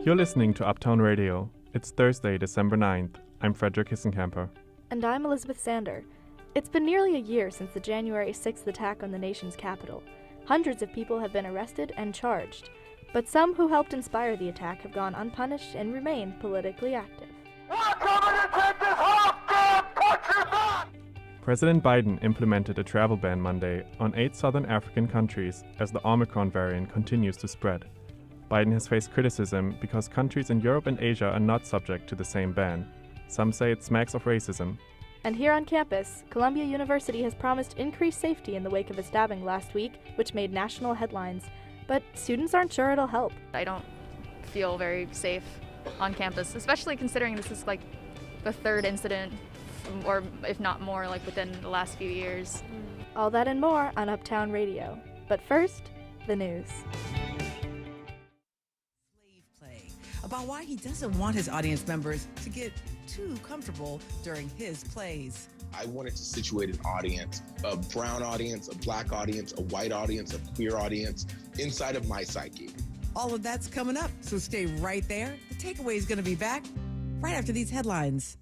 You're listening to Uptown Radio. It's Thursday, December 9th. I'm Frederick Hissenkamper. And I'm Elizabeth Sander. It's been nearly a year since the January 6th attack on the nation's capital. Hundreds of people have been arrested and charged, but some who helped inspire the attack have gone unpunished and remain politically active. President Biden implemented a travel ban Monday on 8 southern African countries as the Omicron variant continues to spread. Biden has faced criticism because countries in Europe and Asia are not subject to the same ban. Some say it smacks of racism. And here on campus, Columbia University has promised increased safety in the wake of a stabbing last week, which made national headlines. But students aren't sure it'll help. I don't feel very safe on campus, especially considering this is like the third incident, or if not more, like within the last few years. All that and more on Uptown Radio. But first, the news. About why he doesn't want his audience members to get too comfortable during his plays. I wanted to situate an audience, a brown audience, a black audience, a white audience, a queer audience, inside of my psyche. All of that's coming up, so stay right there. The Takeaway is going to be back right after these headlines.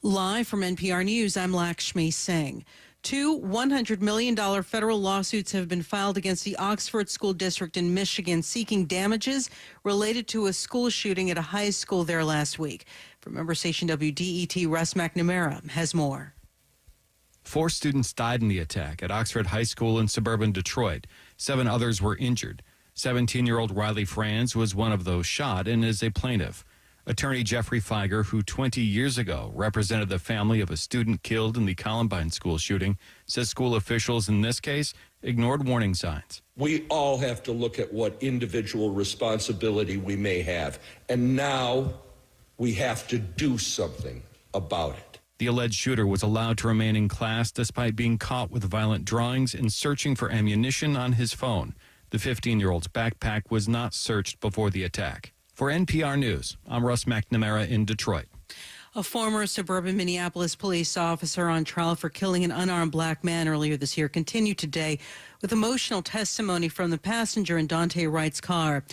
Live from NPR News, I'm Lakshmi Singh. 2 $100 million federal lawsuits have been filed against the Oxford School District in Michigan seeking damages related to a school shooting at a high school there last week. From member station WDET, Russ McNamara has more. 4 students died in the attack at Oxford High School in suburban Detroit. 7 others were injured. 17-year-old Riley Franz was one of those shot and is a plaintiff. Attorney Jeffrey Feiger, who 20 years ago represented the family of a student killed in the Columbine school shooting, says school officials in this case ignored warning signs. We all have to look at what individual responsibility we may have, and now we have to do something about it. The alleged shooter was allowed to remain in class despite being caught with violent drawings and searching for ammunition on his phone. The 15-year-old's backpack was not searched before the attack. For NPR News, I'm Russ McNamara in Detroit. A former suburban Minneapolis police officer on trial for killing an unarmed black man earlier this year continued today with emotional testimony from the passenger in Dante Wright's car.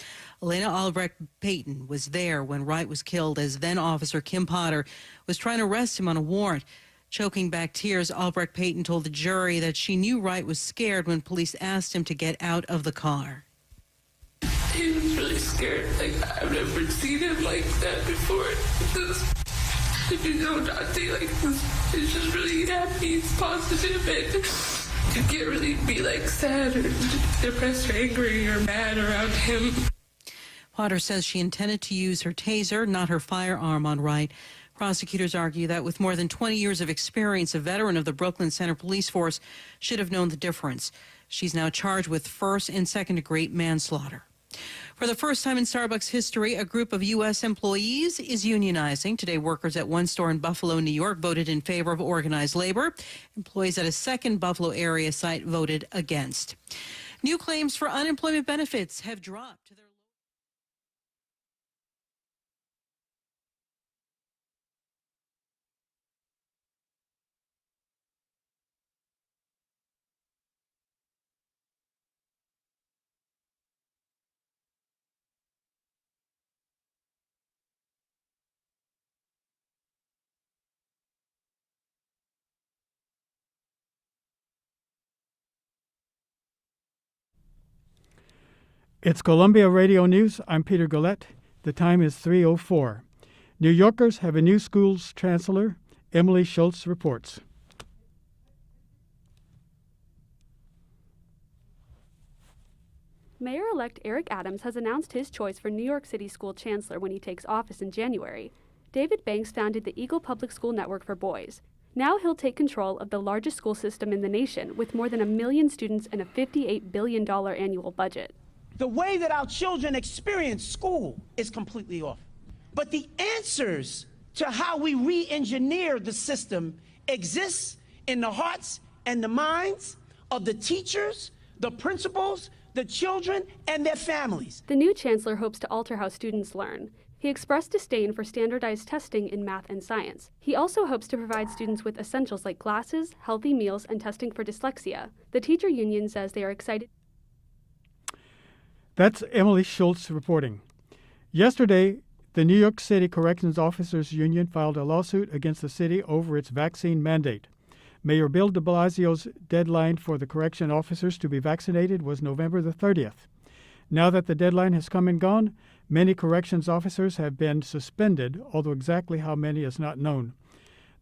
Elena Albrecht Payton was there when Wright was killed as then-officer Kim Potter was trying to arrest him on a warrant. Choking back tears, Albrecht Payton told the jury that she knew Wright was scared when police asked him to get out of the car. He was really scared. Like, I've never seen him like that before. Dante, like, he's just really happy, he's positive, and you can't really be, like, sad or depressed or angry or mad around him. Potter says she intended to use her taser, not her firearm, on Wright. Prosecutors argue that with more than 20 years of experience, a veteran of the Brooklyn Center Police Force should have known the difference. She's now charged with first and second-degree manslaughter. For the first time in Starbucks history, a group of U.S. employees is unionizing. Today, workers at one store in Buffalo, New York, voted in favor of organized labor. Employees at a second Buffalo area site voted against. New claims for unemployment benefits have dropped to their It's Columbia Radio News. I'm Peter Gillette. The time is 3:04. New Yorkers have a new school's chancellor. Emily Schultz reports. Mayor-elect Eric Adams has announced his choice for New York City school chancellor when he takes office in January. David Banks founded the Eagle Public School Network for Boys. Now he'll take control of the largest school system in the nation with more than 1 million students and a $58 billion annual budget. The way that our children experience school is completely off. But the answers to how we re-engineer the system exists in the hearts and the minds of the teachers, the principals, the children, and their families. The new chancellor hopes to alter how students learn. He expressed disdain for standardized testing in math and science. He also hopes to provide students with essentials like glasses, healthy meals, and testing for dyslexia. The teacher union says they are excited. That's Emily Schultz reporting. Yesterday, the New York City Corrections Officers Union filed a lawsuit against the city over its vaccine mandate. Mayor Bill de Blasio's deadline for the correction officers to be vaccinated was November the 30th. Now that the deadline has come and gone, many corrections officers have been suspended, although exactly how many is not known.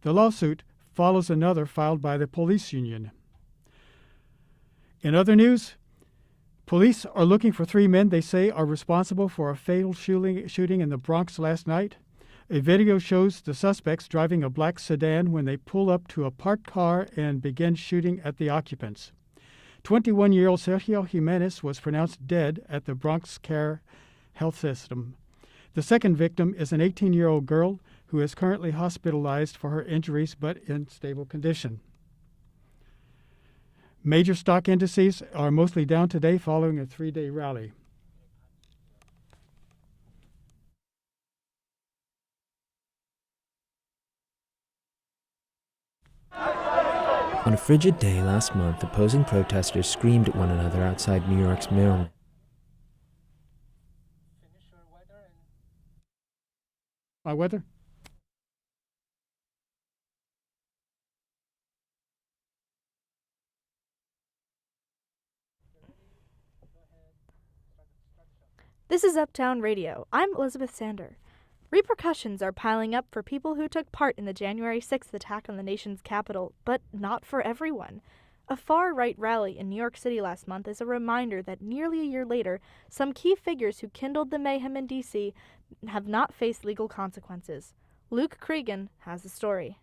The lawsuit follows another filed by the police union. In other news, police are looking for 3 men they say are responsible for a fatal shooting in the Bronx last night. A video shows the suspects driving a black sedan when they pull up to a parked car and begin shooting at the occupants. 21-year-old Sergio Jimenez was pronounced dead at the Bronx Care Health System. The second victim is an 18-year-old girl who is currently hospitalized for her injuries but in stable condition. Major stock indices are mostly down today following a 3-day rally. On a frigid day last month, opposing protesters screamed at one another outside New York's Maryland. My weather? This is Uptown Radio. I'm Elizabeth Sander. Repercussions are piling up for people who took part in the January 6th attack on the nation's capital, but not for everyone. A far-right rally in New York City last month is a reminder that nearly a year later, some key figures who kindled the mayhem in D.C. have not faced legal consequences. Luke Cregan has the story.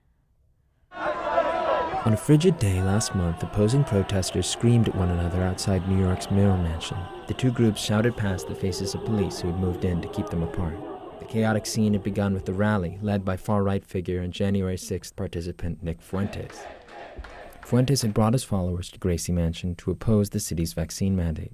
On a frigid day last month, opposing protesters screamed at one another outside New York's mayoral mansion. The two groups shouted past the faces of police who had moved in to keep them apart. The chaotic scene had begun with the rally, led by far-right figure and January 6th participant Nick Fuentes. Fuentes had brought his followers to Gracie Mansion to oppose the city's vaccine mandate.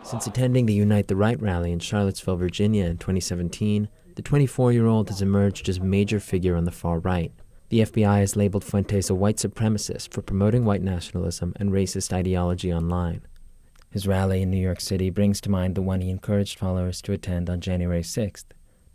Since attending the Unite the Right rally in Charlottesville, Virginia in 2017, the 24-year-old has emerged as a major figure on the far right. The FBI has labeled Fuentes a white supremacist for promoting white nationalism and racist ideology online. His rally in New York City brings to mind the one he encouraged followers to attend on January 6th.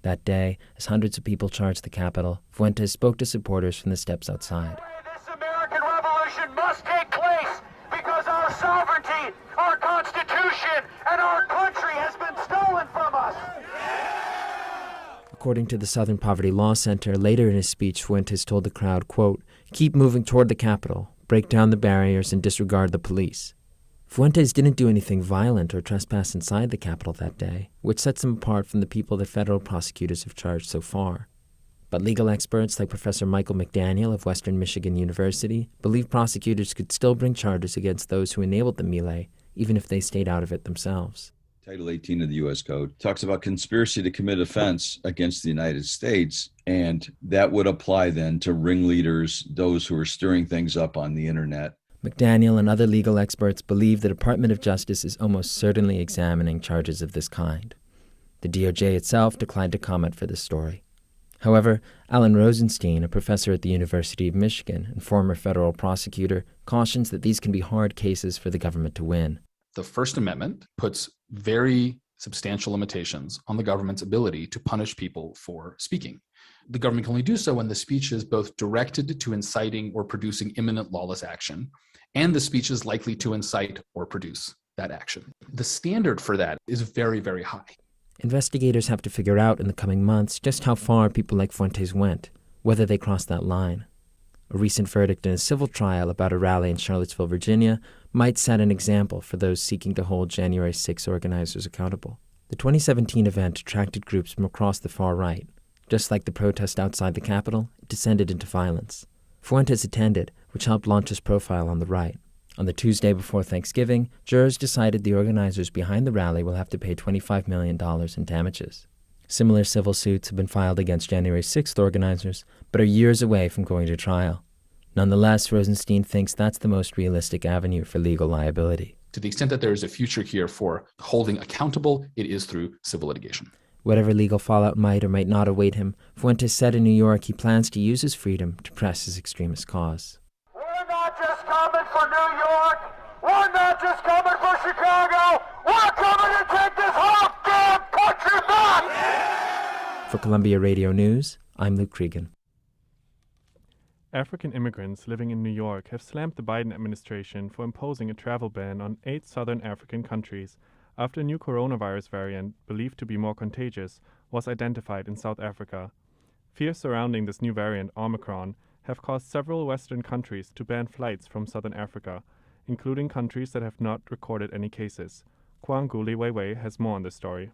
That day, as hundreds of people charged the Capitol, Fuentes spoke to supporters from the steps outside. This American Revolution must take place because our sovereignty, our Constitution, and our country has been stolen from us. According to the Southern Poverty Law Center, later in his speech, Fuentes told the crowd, quote, "Keep moving toward the Capitol, break down the barriers, and disregard the police." Fuentes didn't do anything violent or trespass inside the Capitol that day, which sets him apart from the people that federal prosecutors have charged so far. But legal experts like Professor Michael McDaniel of Western Michigan University believe prosecutors could still bring charges against those who enabled the melee, even if they stayed out of it themselves. Title 18 of the U.S. Code talks about conspiracy to commit offense against the United States, and that would apply then to ringleaders, those who are stirring things up on the internet. McDaniel and other legal experts believe the Department of Justice is almost certainly examining charges of this kind. The DOJ itself declined to comment for this story. However, Alan Rosenstein, a professor at the University of Michigan and former federal prosecutor, cautions that these can be hard cases for the government to win. The First Amendment puts very substantial limitations on the government's ability to punish people for speaking. The government can only do so when the speech is both directed to inciting or producing imminent lawless action, and the speech is likely to incite or produce that action. The standard for that is very, very high. Investigators have to figure out in the coming months just how far people like Fuentes went, whether they crossed that line. A recent verdict in a civil trial about a rally in Charlottesville, Virginia, might set an example for those seeking to hold January 6 organizers accountable. The 2017 event attracted groups from across the far right. Just like the protest outside the Capitol, it descended into violence. Fuentes attended, which helped launch his profile on the right. On the Tuesday before Thanksgiving, jurors decided the organizers behind the rally will have to pay $25 million in damages. Similar civil suits have been filed against January 6th organizers, but are years away from going to trial. Nonetheless, Rosenstein thinks that's the most realistic avenue for legal liability. To the extent that there is a future here for holding accountable, it is through civil litigation. Whatever legal fallout might or might not await him, Fuentes said in New York he plans to use his freedom to press his extremist cause. We're not just coming for New York. We're not Columbia Radio News, I'm Luke Cregan. African immigrants living in New York have slammed the Biden administration for imposing a travel ban on 8 southern African countries after a new coronavirus variant, believed to be more contagious, was identified in South Africa. Fears surrounding this new variant, Omicron, have caused several Western countries to ban flights from southern Africa, including countries that have not recorded any cases. Kwangu Liwewe has more on this story.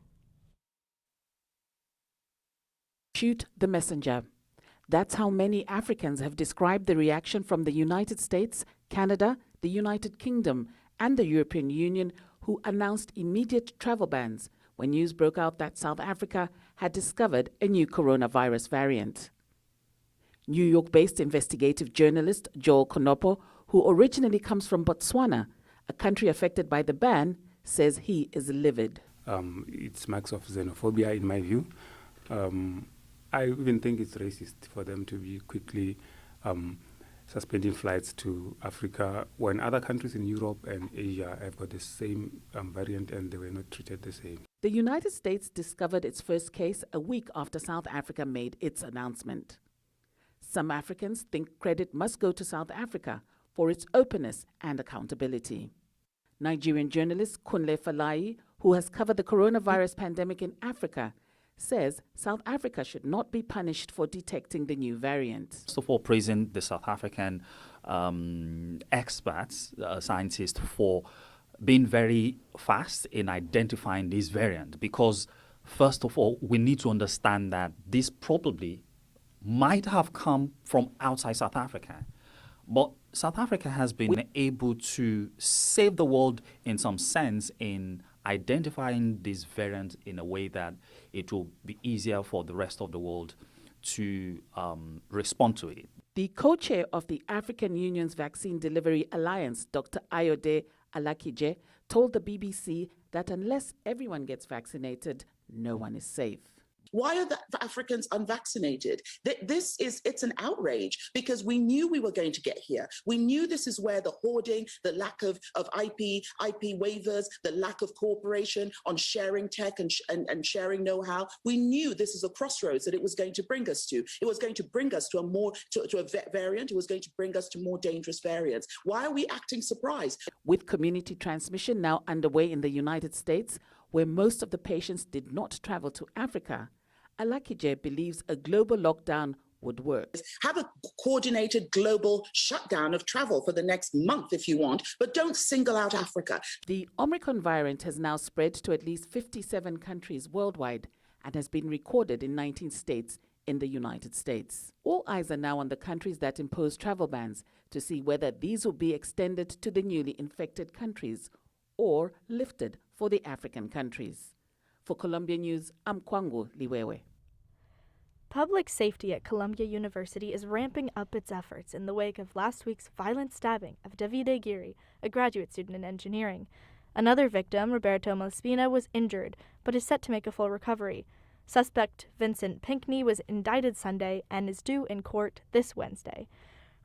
Shoot the messenger. That's how many Africans have described the reaction from the United States, Canada, the United Kingdom, and the European Union, who announced immediate travel bans when news broke out that South Africa had discovered a new coronavirus variant. New York-based investigative journalist Joel Konopo, who originally comes from Botswana, a country affected by the ban, says he is livid. It's marks of xenophobia, in my view. I even think it's racist for them to be quickly suspending flights to Africa when other countries in Europe and Asia have got the same variant and they were not treated the same. The United States discovered its first case a week after South Africa made its announcement. Some Africans think credit must go to South Africa for its openness and accountability. Nigerian journalist Kunle Falai, who has covered the coronavirus pandemic in Africa, says South Africa should not be punished for detecting the new variant. First of all, praising the South African experts, scientists, for being very fast in identifying this variant, because first of all, we need to understand that this probably might have come from outside South Africa. But South Africa has been able to save the world in some sense in identifying this variant in a way that it will be easier for the rest of the world to respond to it. The co-chair of the African Union's Vaccine Delivery Alliance, Dr. Ayode Alakije, told the BBC that unless everyone gets vaccinated, no one is safe. Why are the Africans unvaccinated? It's an outrage because we knew we were going to get here. We knew this is where the hoarding, the lack of IP waivers, the lack of cooperation on sharing tech and sharing know-how. We knew this is a crossroads that it was going to bring us to. It was going to bring us to a variant. It was going to bring us to more dangerous variants. Why are we acting surprised? With community transmission now underway in the United States, where most of the patients did not travel to Africa, Alakije believes a global lockdown would work. Have a coordinated global shutdown of travel for the next month if you want, but don't single out Africa. The Omicron variant has now spread to at least 57 countries worldwide and has been recorded in 19 states in the United States. All eyes are now on the countries that impose travel bans to see whether these will be extended to the newly infected countries or lifted for the African countries. For Columbia News, I'm Kwangu Liwewe. Public safety at Columbia University is ramping up its efforts in the wake of last week's violent stabbing of Davide Giri, a graduate student in engineering. Another victim, Roberto Malaspina, was injured, but is set to make a full recovery. Suspect Vincent Pinkney was indicted Sunday and is due in court this Wednesday.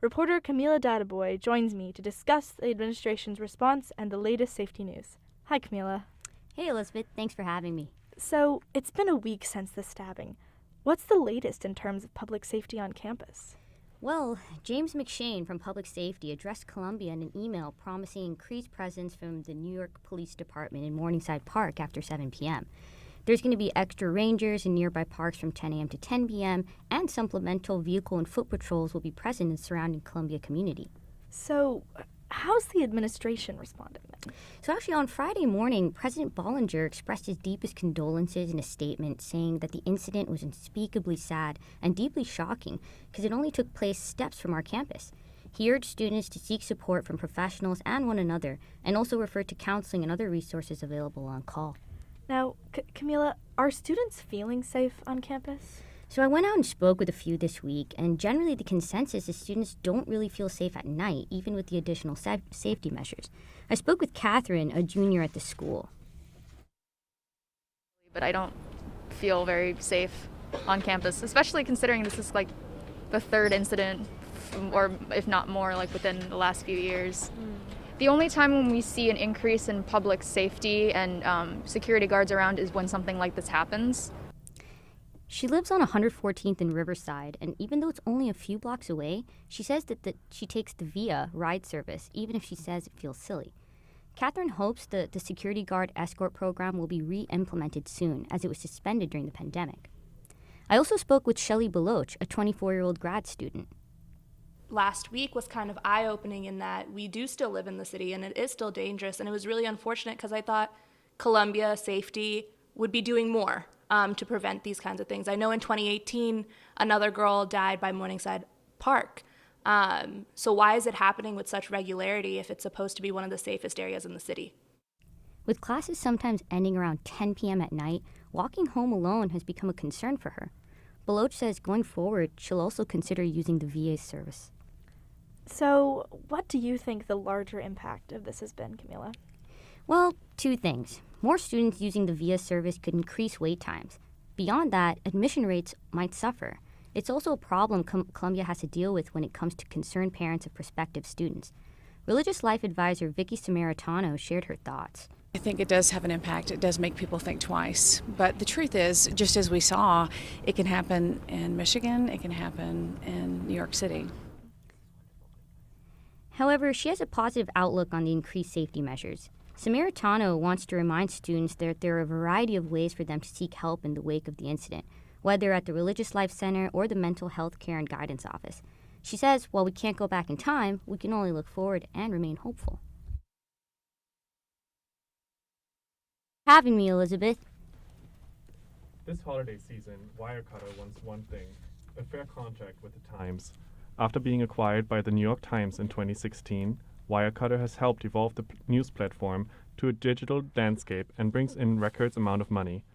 Reporter Camila Databoy joins me to discuss the administration's response and the latest safety news. Hi, Camila. Hey, Elizabeth. Thanks for having me. So, it's been a week since the stabbing. What's the latest in terms of public safety on campus? Well, James McShane from Public Safety addressed Columbia in an email promising increased presence from the New York Police Department in Morningside Park after 7 p.m. There's going to be extra rangers in nearby parks from 10 a.m. to 10 p.m., and supplemental vehicle and foot patrols will be present in the surrounding Columbia community. So, how's the administration responding? So actually on Friday morning, President Bollinger expressed his deepest condolences in a statement saying that the incident was unspeakably sad and deeply shocking because it only took place steps from our campus. He urged students to seek support from professionals and one another and also referred to counseling and other resources available on call. Now, Camila, are students feeling safe on campus? So I went out and spoke with a few this week, and generally the consensus is students don't really feel safe at night, even with the additional safety measures. I spoke with Catherine, a junior at the school. But I don't feel very safe on campus, especially considering this is like the third incident, or if not more, like within the last few years. The only time when we see an increase in public safety and security guards around is when something like this happens. She lives on 114th and Riverside, and even though it's only a few blocks away, she says that she takes the Via ride service, even if she says it feels silly. Catherine hopes the security guard escort program will be re-implemented soon, as it was suspended during the pandemic. I also spoke with Shelley Baloch, a 24-year-old grad student. Last week was kind of eye-opening in that we do still live in the city, and it is still dangerous, and it was really unfortunate because I thought Columbia Safety would be doing more to prevent these kinds of things. I know in 2018, another girl died by Morningside Park. So why is it happening with such regularity if it's supposed to be one of the safest areas in the city? With classes sometimes ending around 10 p.m. at night, walking home alone has become a concern for her. Baloch says going forward, she'll also consider using the VA service. So what do you think the larger impact of this has been, Camila? Well, two things. More students using the VIA service could increase wait times. Beyond that, admission rates might suffer. It's also a problem Columbia has to deal with when it comes to concerned parents of prospective students. Religious life advisor Vicky Samaritano shared her thoughts. I think it does have an impact. It does make people think twice. But the truth is, just as we saw, it can happen in Michigan, it can happen in New York City. However, she has a positive outlook on the increased safety measures. Samaritano wants to remind students that there are a variety of ways for them to seek help in the wake of the incident, whether at the Religious Life Center or the Mental Health Care and Guidance Office. She says, while we can't go back in time, we can only look forward and remain hopeful. Having me, Elizabeth. This holiday season, Wirecutter wants one thing: a fair contract with the Times. After being acquired by the New York Times in 2016, Wirecutter has helped evolve the news platform to a digital landscape and brings in record amount of money.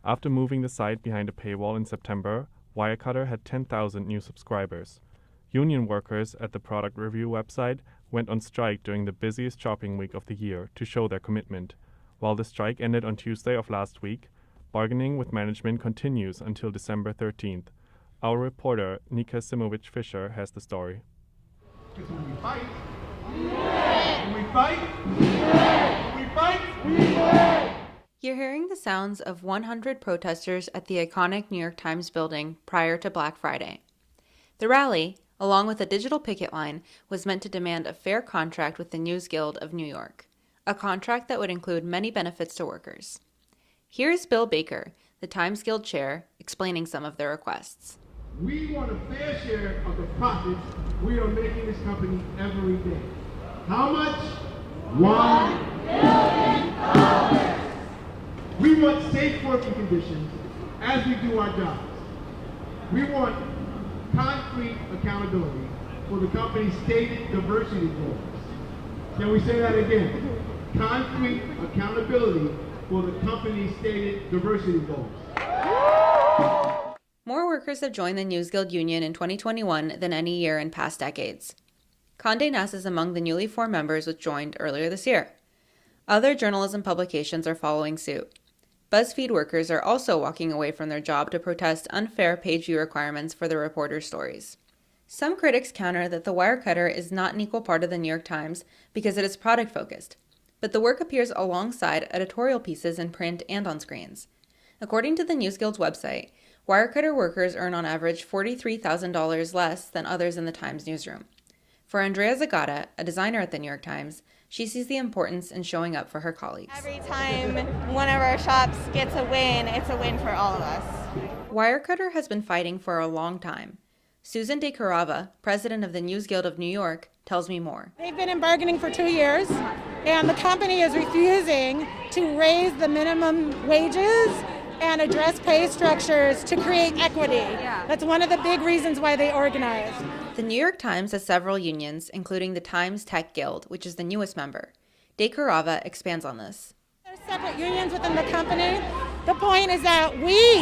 After moving the site behind a paywall in September, Wirecutter had 10,000 new subscribers. Union workers at the product review website went on strike during the busiest shopping week of the year to show their commitment. While the strike ended on Tuesday of last week, bargaining with management continues until December 13th. Our reporter, Nika Simovic-Fisher, has the story. Because when we fight, when we fight, when we fight, we win! You're hearing the sounds of 100 protesters at the iconic New York Times building prior to Black Friday. The rally, along with a digital picket line, was meant to demand a fair contract with the News Guild of New York, a contract that would include many benefits to workers. Here's Bill Baker, the Times Guild chair, explaining some of their requests. We want a fair share of the profits we are making this company every day. How much? $1 billion. We want safe working conditions as we do our jobs. We want concrete accountability for the company's stated diversity goals. Can we say that again? Concrete accountability for the company's stated diversity goals. More workers have joined the News Guild Union in 2021 than any year in past decades. Condé Nast is among the newly formed members which joined earlier this year. Other journalism publications are following suit. BuzzFeed workers are also walking away from their job to protest unfair page view requirements for the reporters' stories. Some critics counter that the Wirecutter is not an equal part of the New York Times because it is product-focused, but the work appears alongside editorial pieces in print and on screens. According to the News Guild's website, Wirecutter workers earn on average $43,000 less than others in the Times newsroom. For Andrea Zagata, a designer at the New York Times, she sees the importance in showing up for her colleagues. Every time one of our shops gets a win, it's a win for all of us. Wirecutter has been fighting for a long time. Susan DeCarava, president of the News Guild of New York, tells me more. They've been in bargaining for 2 years, and the company is refusing to raise the minimum wages and address pay structures to create equity. That's one of the big reasons why they organized. The New York Times has several unions, including the Times Tech Guild, which is the newest member. DeCarava expands on this. There's separate unions within the company. The point is that we,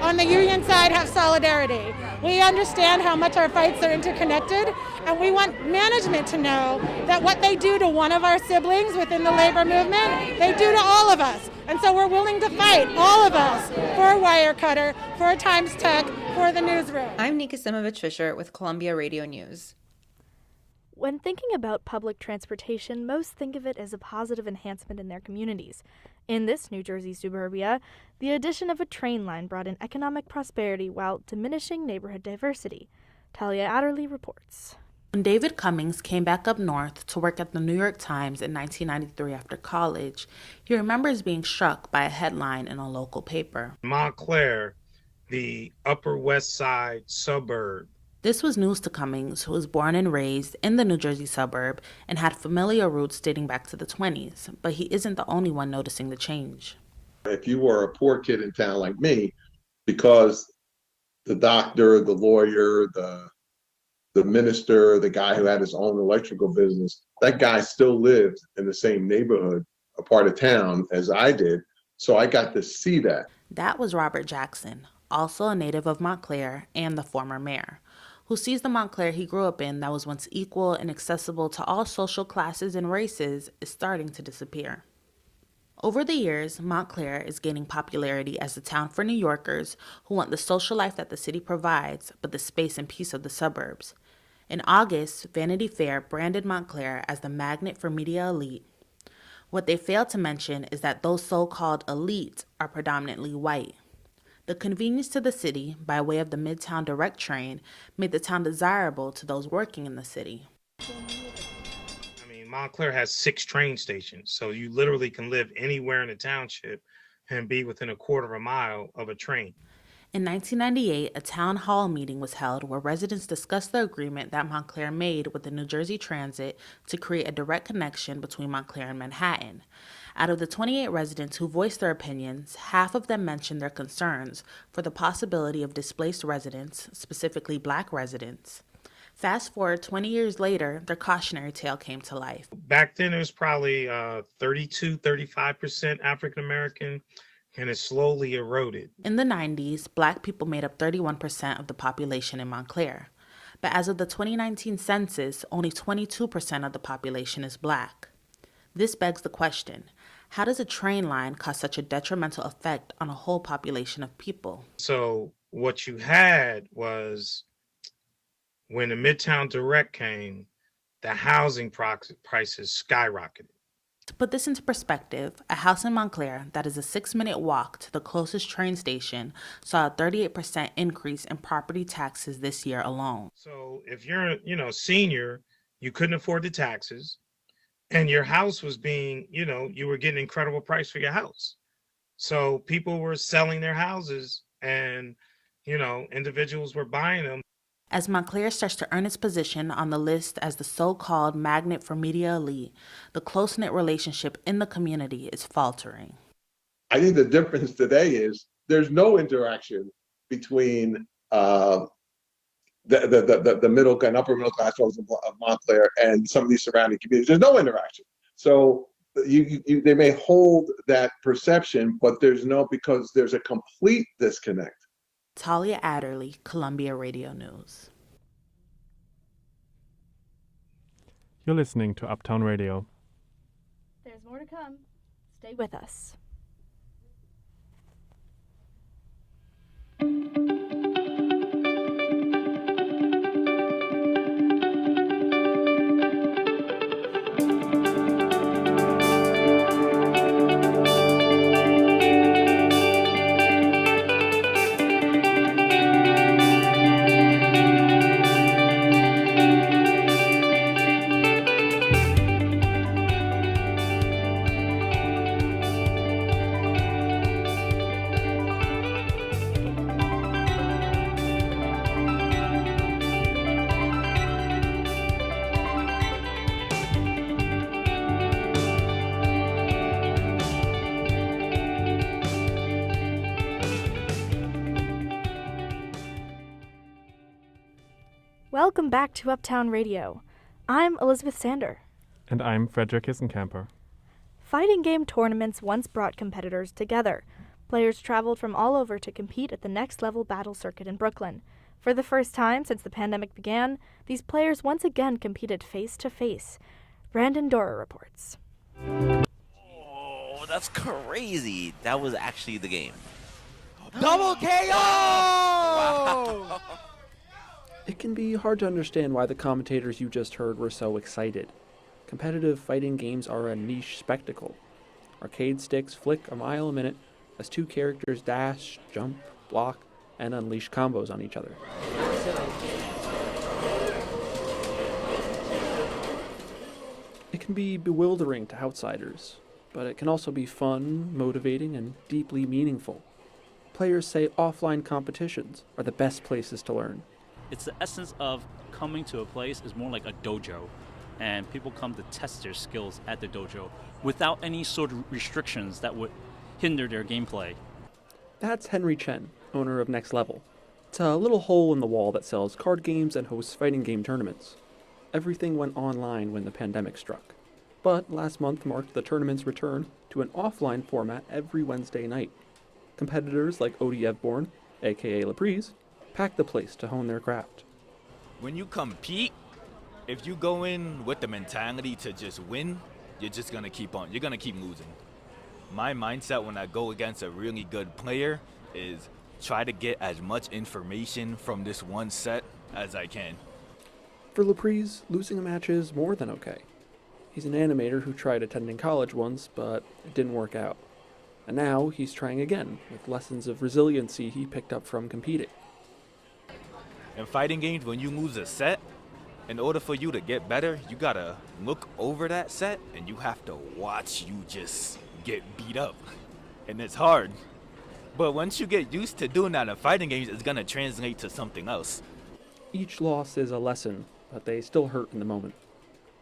on the union side, have solidarity. We understand how much our fights are interconnected, and we want management to know that what they do to one of our siblings within the labor movement, they do to all of us. And so we're willing to fight, all of us, for Wirecutter, for Times Tech, for the newsroom. I'm Nika Simovic-Fisher with Columbia Radio News. When thinking about public transportation, most think of it as a positive enhancement in their communities. In this New Jersey suburbia, the addition of a train line brought in economic prosperity while diminishing neighborhood diversity. Talia Adderley reports. When David Cummings came back up north to work at the New York Times in 1993 after college, he remembers being struck by a headline in a local paper. Montclair, the Upper West Side suburb. This was news to Cummings, who was born and raised in the New Jersey suburb and had familiar roots dating back to the 20s, but he isn't the only one noticing the change. If you were a poor kid in town like me, because the doctor, the lawyer, the minister, the guy who had his own electrical business, that guy still lived in the same neighborhood, a part of town as I did. So I got to see that. That was Robert Jackson, also a native of Montclair and the former mayor, who sees the Montclair he grew up in that was once equal and accessible to all social classes and races is starting to disappear. Over the years, Montclair is gaining popularity as the town for New Yorkers who want the social life that the city provides, but the space and peace of the suburbs. In August, Vanity Fair branded Montclair as the magnet for media elite. What they failed to mention is that those so-called elites are predominantly white. The convenience to the city, by way of the Midtown Direct train, made the town desirable to those working in the city. Montclair has 6 train stations, so you literally can live anywhere in the township and be within a quarter of a mile of a train. In 1998, a town hall meeting was held where residents discussed the agreement that Montclair made with the New Jersey Transit to create a direct connection between Montclair and Manhattan. Out of the 28 residents who voiced their opinions, half of them mentioned their concerns for the possibility of displaced residents, specifically Black residents. Fast forward 20 years later, their cautionary tale came to life. Back then, it was probably 35% African American, and it slowly eroded. In the 90s, Black people made up 31% of the population in Montclair. But as of the 2019 census, only 22% of the population is Black. This begs the question, how does a train line cause such a detrimental effect on a whole population of people? So what you had was, when the Midtown Direct came, the housing prices skyrocketed. To put this into perspective, a house in Montclair that is a 6-minute walk to the closest train station saw a 38% increase in property taxes this year alone. So if you're, senior, you couldn't afford the taxes, and your house was being, you were getting an incredible price for your house. So people were selling their houses, and, individuals were buying them. As Montclair starts to earn its position on the list as the so-called magnet for media elite, the close-knit relationship in the community is faltering. I think the difference today is there's no interaction between the middle and upper middle class folks of Montclair and some of these surrounding communities. There's no interaction. So they may hold that perception, but because there's a complete disconnect. Talia Adderley, Columbia Radio News. You're listening to Uptown Radio. There's more to come. Stay with us. Welcome back to Uptown Radio. I'm Elizabeth Sander. And I'm Frederick Kissenkamper. Fighting game tournaments once brought competitors together. Players traveled from all over to compete at the Next Level Battle Circuit in Brooklyn. For the first time since the pandemic began, these players once again competed face-to-face. Brandon Dora reports. Oh, that's crazy. That was actually the game. Double KO! Wow. It can be hard to understand why the commentators you just heard were so excited. Competitive fighting games are a niche spectacle. Arcade sticks flick a mile a minute as two characters dash, jump, block, and unleash combos on each other. It can be bewildering to outsiders, but it can also be fun, motivating, and deeply meaningful. Players say offline competitions are the best places to learn. It's the essence of coming to a place is more like a dojo, and people come to test their skills at the dojo without any sort of restrictions that would hinder their gameplay. That's Henry Chen, owner of Next Level. It's a little hole in the wall that sells card games and hosts fighting game tournaments. Everything went online when the pandemic struck. But last month marked the tournament's return to an offline format every Wednesday night. Competitors like Odiev Born, aka Laprise, pack the place to hone their craft. When you compete, if you go in with the mentality to just win, you're just gonna keep losing. My mindset when I go against a really good player is try to get as much information from this one set as I can. For Laprise, losing a match is more than okay. He's an animator who tried attending college once, but it didn't work out. And now he's trying again, with lessons of resiliency he picked up from competing. In fighting games, when you lose a set, in order for you to get better, you gotta look over that set and you have to watch you just get beat up. And it's hard. But once you get used to doing that in fighting games, it's gonna translate to something else. Each loss is a lesson, but they still hurt in the moment.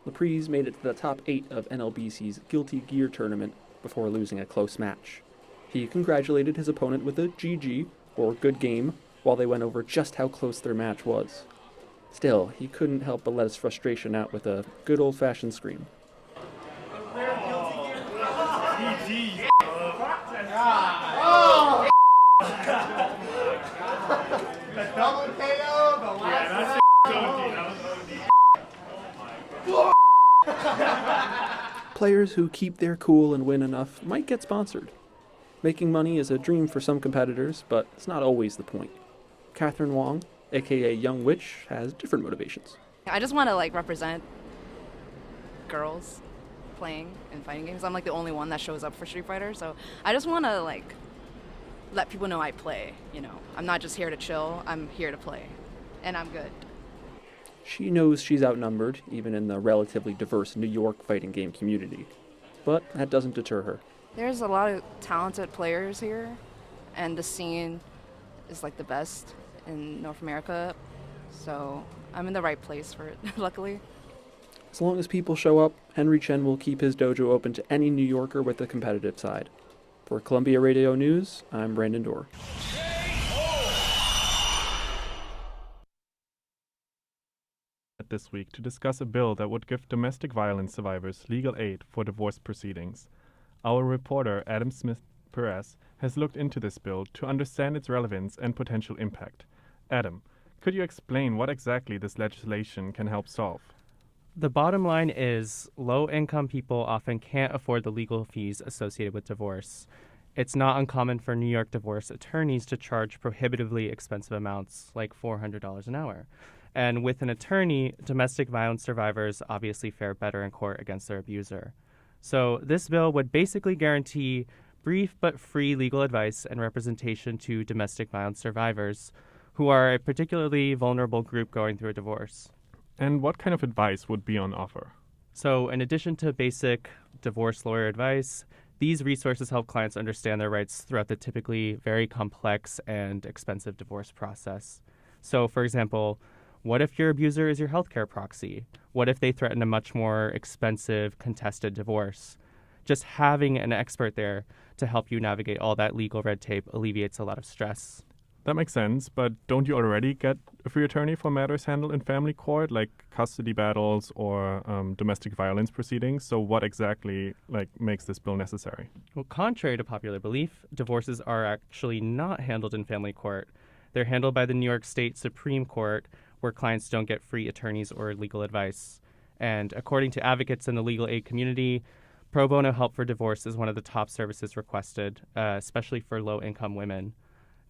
Laprise made it to the top 8 of NLBC's Guilty Gear tournament before losing a close match. He congratulated his opponent with a GG, or good game, while they went over just how close their match was. Still, he couldn't help but let his frustration out with a good old-fashioned scream. The double KO, the last Players who keep their cool and win enough might get sponsored. Making money is a dream for some competitors, but it's not always the point. Catherine Wong, aka Young Witch, has different motivations. I just want to represent girls playing in fighting games. I'm the only one that shows up for Street Fighter, so I just want to let people know I play, I'm not just here to chill, I'm here to play, and I'm good. She knows she's outnumbered, even in the relatively diverse New York fighting game community. But that doesn't deter her. There's a lot of talented players here, and the scene is the best in North America, so I'm in the right place for it, luckily. As long as people show up, Henry Chen will keep his dojo open to any New Yorker with a competitive side. For Columbia Radio News, I'm Brandon Dorr. This week to discuss a bill that would give domestic violence survivors legal aid for divorce proceedings. Our reporter, Adam Smith-Perez, has looked into this bill to understand its relevance and potential impact. Adam, could you explain what exactly this legislation can help solve? The bottom line is low-income people often can't afford the legal fees associated with divorce. It's not uncommon for New York divorce attorneys to charge prohibitively expensive amounts, like $400 an hour. And with an attorney, domestic violence survivors obviously fare better in court against their abuser. So this bill would basically guarantee brief but free legal advice and representation to domestic violence survivors, who are a particularly vulnerable group going through a divorce. And what kind of advice would be on offer? So in addition to basic divorce lawyer advice, these resources help clients understand their rights throughout the typically very complex and expensive divorce process. So, for example, what if your abuser is your healthcare proxy? What if they threaten a much more expensive, contested divorce? Just having an expert there to help you navigate all that legal red tape alleviates a lot of stress. That makes sense, but don't you already get a free attorney for matters handled in family court, like custody battles or domestic violence proceedings? So what exactly makes this bill necessary? Well, contrary to popular belief, divorces are actually not handled in family court. They're handled by the New York State Supreme Court, where clients don't get free attorneys or legal advice. And according to advocates in the legal aid community, pro bono help for divorce is one of the top services requested, especially for low-income women.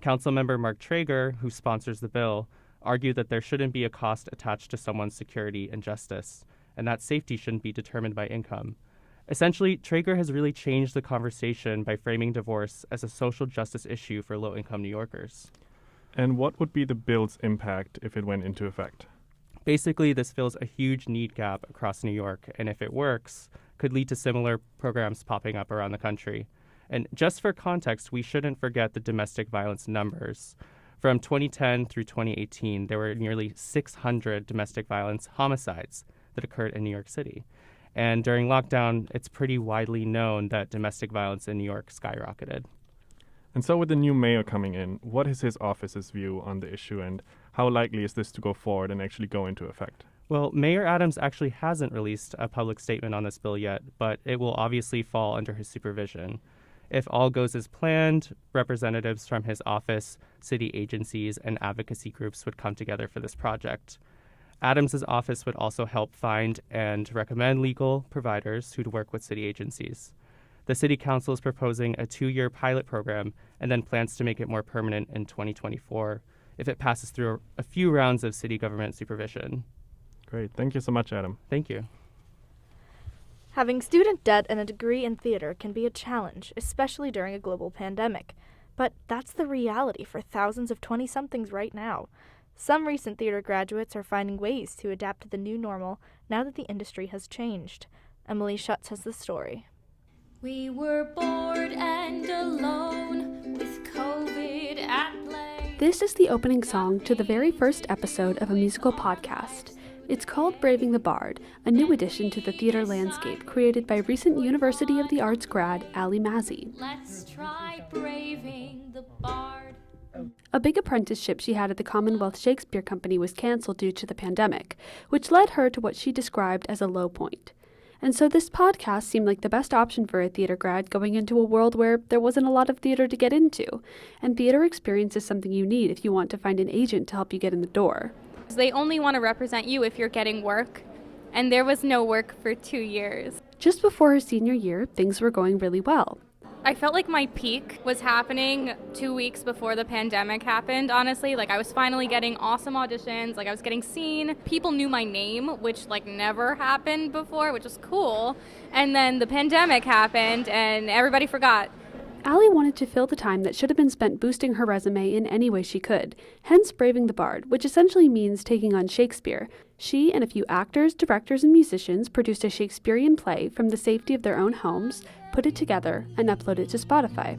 Councilmember Mark Traeger, who sponsors the bill, argued that there shouldn't be a cost attached to someone's security and justice, and that safety shouldn't be determined by income. Essentially, Traeger has really changed the conversation by framing divorce as a social justice issue for low-income New Yorkers. And what would be the bill's impact if it went into effect? Basically, this fills a huge need gap across New York, and if it works, could lead to similar programs popping up around the country. And just for context, we shouldn't forget the domestic violence numbers. From 2010 through 2018, there were nearly 600 domestic violence homicides that occurred in New York City. And during lockdown, it's pretty widely known that domestic violence in New York skyrocketed. And so with the new mayor coming in, what is his office's view on the issue, and how likely is this to go forward and actually go into effect? Well, Mayor Adams actually hasn't released a public statement on this bill yet, but it will obviously fall under his supervision. If all goes as planned, representatives from his office, city agencies, and advocacy groups would come together for this project. Adams's office would also help find and recommend legal providers who'd work with city agencies. The City Council is proposing a 2-year pilot program and then plans to make it more permanent in 2024 if it passes through a few rounds of city government supervision. Great. Thank you so much, Adam. Thank you. Having student debt and a degree in theater can be a challenge, especially during a global pandemic. But that's the reality for thousands of 20-somethings right now. Some recent theater graduates are finding ways to adapt to the new normal now that the industry has changed. Emily Schutz has the story. We were bored and alone with COVID at play. This is the opening song to the very first episode of a musical podcast. It's called Braving the Bard, a new addition to the theater landscape created by recent University of the Arts grad Ali Mazzi. Let's try braving the bard. A big apprenticeship she had at the Commonwealth Shakespeare Company was canceled due to the pandemic, which led her to what she described as a low point. And so this podcast seemed like the best option for a theater grad going into a world where there wasn't a lot of theater to get into. And theater experience is something you need if you want to find an agent to help you get in the door. They only want to represent you if you're getting work, and there was no work for 2 years. Just before her senior year, things were going really well. I felt like my peak was happening 2 weeks before the pandemic happened, honestly. I was finally getting awesome auditions, I was getting seen. People knew my name, which never happened before, which was cool. And then the pandemic happened and everybody forgot. Ali wanted to fill the time that should have been spent boosting her resume in any way she could, hence Braving the Bard, which essentially means taking on Shakespeare. She and a few actors, directors, and musicians produced a Shakespearean play from the safety of their own homes, put it together, and upload it to Spotify.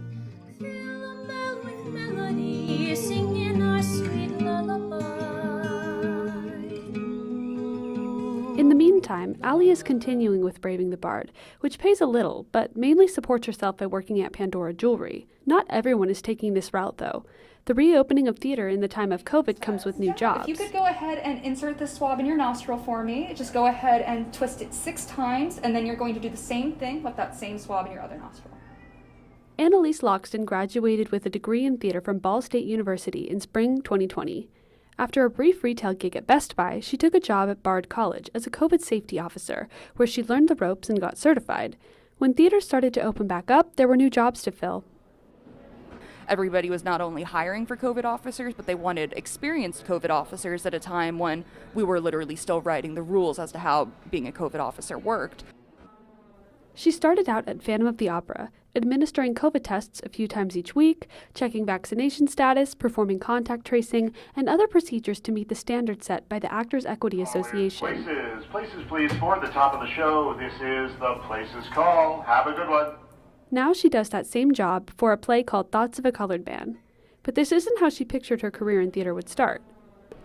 In the meantime, Ali is continuing with Braving the Bard, which pays a little, but mainly supports herself by working at Pandora Jewelry. Not everyone is taking this route, though. The reopening of theater in the time of COVID comes with new jobs. If you could go ahead and insert this swab in your nostril for me, just go ahead and twist it 6 times, and then you're going to do the same thing with that same swab in your other nostril. Annalise Loxton graduated with a degree in theater from Ball State University in spring 2020. After a brief retail gig at Best Buy, she took a job at Bard College as a COVID safety officer, where she learned the ropes and got certified. When theaters started to open back up, there were new jobs to fill. Everybody was not only hiring for COVID officers, but they wanted experienced COVID officers at a time when we were literally still writing the rules as to how being a COVID officer worked. She started out at Phantom of the Opera, administering COVID tests a few times each week, checking vaccination status, performing contact tracing, and other procedures to meet the standards set by the Actors Equity Association. Places, please, for the top of the show. This is the Places Call. Have a good one. Now she does that same job for a play called Thoughts of a Colored Man. But this isn't how she pictured her career in theater would start.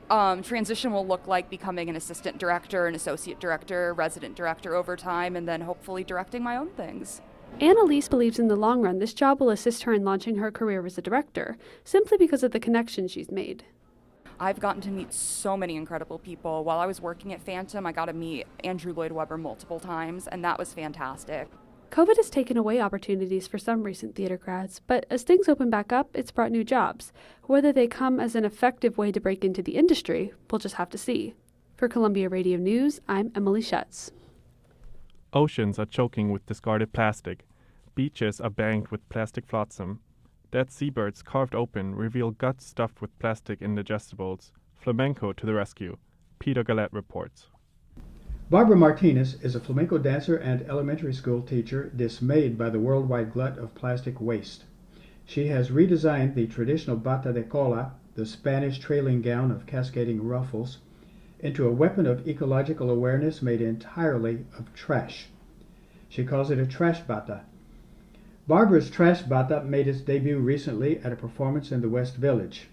Transition will look like becoming an assistant director, an associate director, resident director over time, and then hopefully directing my own things. Annalise believes in the long run this job will assist her in launching her career as a director, simply because of the connections she's made. I've gotten to meet so many incredible people. While I was working at Phantom, I got to meet Andrew Lloyd Webber multiple times, and that was fantastic. COVID has taken away opportunities for some recent theater grads, but as things open back up, it's brought new jobs. Whether they come as an effective way to break into the industry, we'll just have to see. For Columbia Radio News, I'm Emily Schutz. Oceans are choking with discarded plastic. Beaches are banked with plastic flotsam. Dead seabirds carved open reveal guts stuffed with plastic indigestibles. Flamenco to the rescue. Peter Gallette reports. Barbara Martinez is a flamenco dancer and elementary school teacher dismayed by the worldwide glut of plastic waste. She has redesigned the traditional bata de cola, the Spanish trailing gown of cascading ruffles, into a weapon of ecological awareness made entirely of trash. She calls it a trash bata. Barbara's trash bata made its debut recently at a performance in the West Village.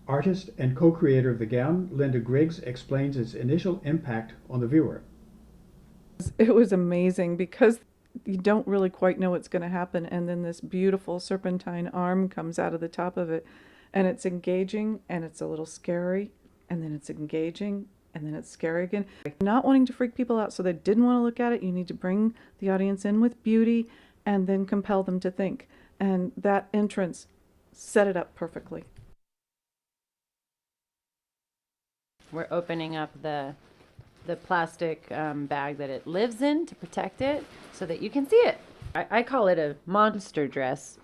Artist and co-creator of the gown, Linda Griggs, explains its initial impact on the viewer. It was amazing because you don't really quite know what's going to happen, and then this beautiful serpentine arm comes out of the top of it, and it's engaging, and it's a little scary, and then it's engaging, and then it's scary again. Not wanting to freak people out, so they didn't want to look at it. You need to bring the audience in with beauty and then compel them to think, and that entrance set it up perfectly. We're opening up the plastic bag that it lives in to protect it so that you can see it. I call it a monster dress,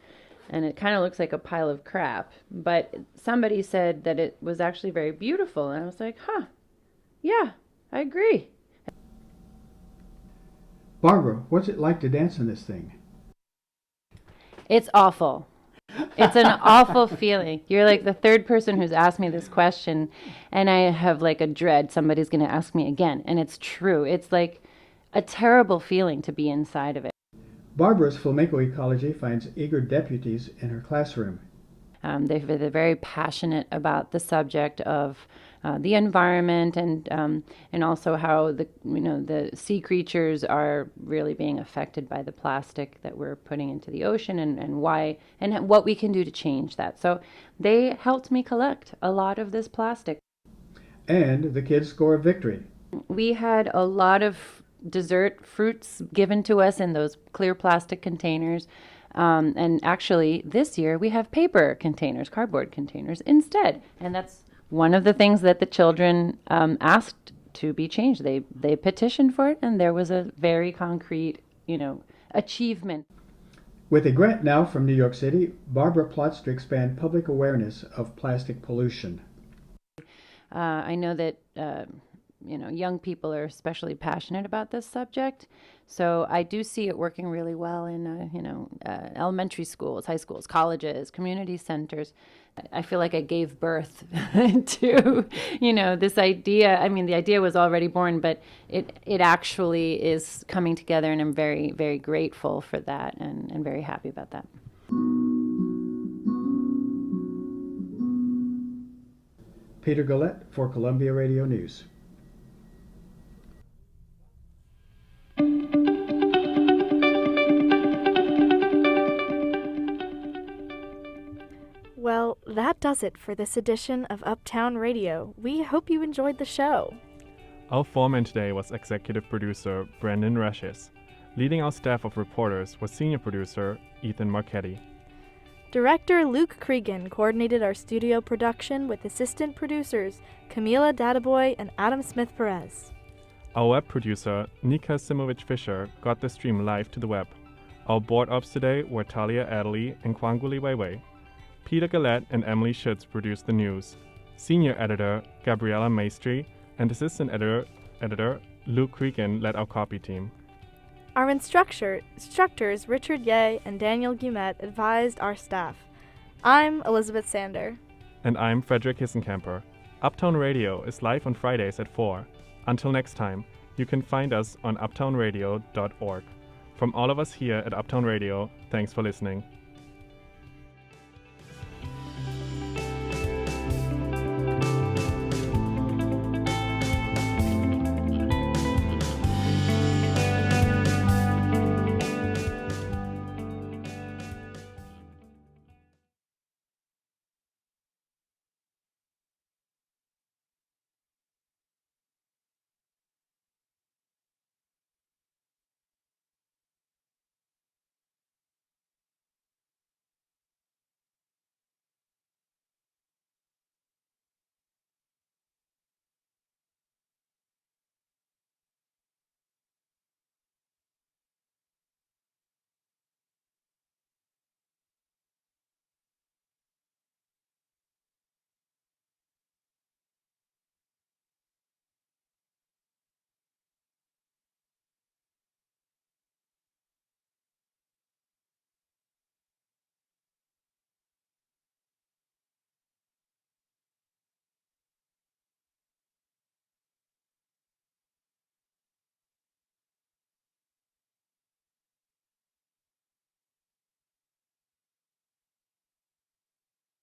and it kind of looks like a pile of crap. But somebody said that it was actually very beautiful, and I was like, yeah, I agree. Barbara, what's it like to dance in this thing? It's awful. It's an awful feeling. You're like the third person who's asked me this question, and I have like a dread somebody's going to ask me again. And it's true. It's like a terrible feeling to be inside of it. Barbara's flamenco ecology finds eager deputies in her classroom. They're very passionate about the subject of the environment and also how the sea creatures are really being affected by the plastic that we're putting into the ocean and why and what we can do to change that. So they helped me collect a lot of this plastic. And the kids score a victory. We had a lot of dessert fruits given to us in those clear plastic containers. And actually, this year we have paper containers, cardboard containers instead. And that's one of the things that the children asked to be changed. They petitioned for it, and there was a very concrete, achievement. With a grant now from New York City, Barbara plots to expand public awareness of plastic pollution. I know that young people are especially passionate about this subject. So I do see it working really well in, elementary schools, high schools, colleges, community centers. I feel like I gave birth to, this idea. I mean, the idea was already born, but it actually is coming together, and I'm very, very grateful for that and very happy about that. Peter Gillette for Columbia Radio News. Well, that does it for this edition of Uptown Radio. We hope you enjoyed the show. Our foreman today was executive producer Brendan Rashes. Leading our staff of reporters was senior producer Ethan Marchetti. Director Luke Cregan coordinated our studio production with assistant producers Camila Databoy and Adam Smith-Perez. Our web producer Nika Simovic-Fisher got the stream live to the web. Our board ops today were Talia Adderley and Kwanguli Weiwei. Peter Gillette and Emily Schutz produced the news. Senior editor Gabriella Maestri and assistant editor Luke Cregan led our copy team. Our instructors Richard Ye and Daniel Gumet advised our staff. I'm Elizabeth Sander. And I'm Frederick Hissenkamper. Uptown Radio is live on Fridays at 4. Until next time, you can find us on uptownradio.org. From all of us here at Uptown Radio, thanks for listening.